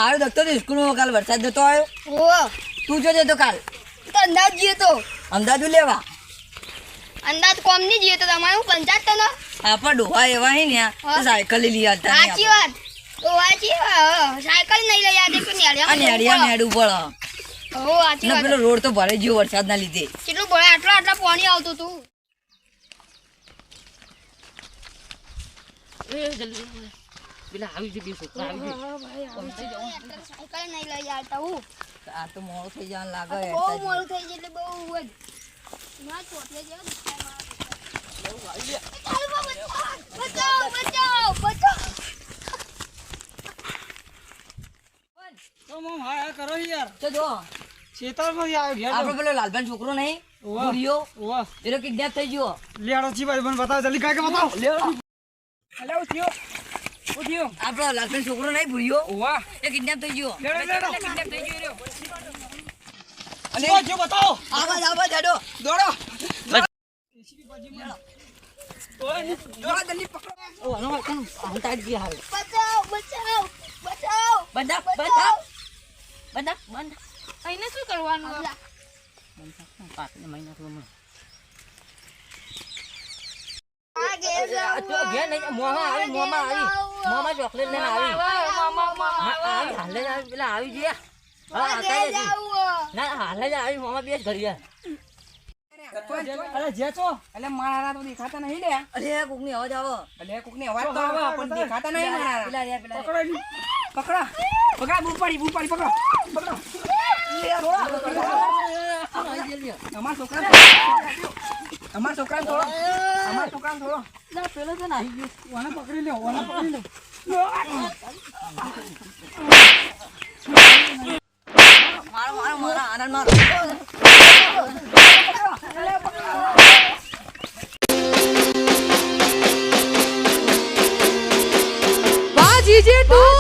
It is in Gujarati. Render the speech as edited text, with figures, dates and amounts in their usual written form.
હારો દખતો તો સ્કૂલમાં કાલ વરસાદ જતો આવ્યો. ઓહ તું જોજે તો કાલ તો અંદાજ જઈએ તો અમદાવાદ લેવા અંદાજ કોમ નહીં જઈએ તો તમારે હું પંચાયત તો ના આપણા ડોહા એવા હે ને તો સાયકલ લઈ આવતા સાચી વાત સાચી વાત સાયકલ નહીં લઈ આવે કે નેડિયા નેડું પડે હો સાચી ને વાત પેલો રોડ તો ભરાઈ ગયો વરસાદના લીધે. કેટલું ભરે આટલા પાણી આવતું તું સાયકલ નહીં લઈ આવતા હું આ તો મોડું થઈ જવાનું લાગે બહુ મોડું થઈ જાય એટલે બહુ જ ના ચોટલે જેવા બચાવ બચાવ બચાવ તો મમ હા કરો યાર તો જો ખેતરમાંથી આવ્યો ઘેર આપણો પેલો લાલભાઈ છોકરો નહીં ઓવા. ભૂરિયો ઓવા એનો કિડનેપ થઈ ગયો. લેડો છી ભાઈ મને બતાવ જલ્દી કાકે બતાવ લેવો અલે હું થયો આપણો લાલભાઈ છોકરો નહીં ભૂરિયો ઓવા એ કિડનેપ થઈ ગયો. લેડો કિડનેપ થઈ ગયો અલે જો બતાવો આવા જાડો દોડો જલ્દી પકડો ઓ આનો કોણ આંટા જ હાલ બચાવ બચાવ બચાવ બંધા એને શું કરવાનું પાછળ મહિના તો આ ઘેર જાવ ઘેર નહીં મોમાં ચોકલેટ લઈને આવી હાલે જ આવી પેલા આવી ગયા હા ઘેર જાવ ના હાલે જ આવી મોમાં બે જ ઘડિયા અરે જે છો એટલે મારા તો દેખાતા નહીં લે અરે કોકની અવાજ આવો એટલે કોકની અવાજ તો આવે પણ દેખાતા નહીં મારા પેલા પકડો એની. પકડો બૂમ પાડી પકડો અમાર છોકરાને થોડો ના પેલો તો નાહી ગયો ઓને પકડી લ્યો મારો આનંદ મારો વાહ જીજે તું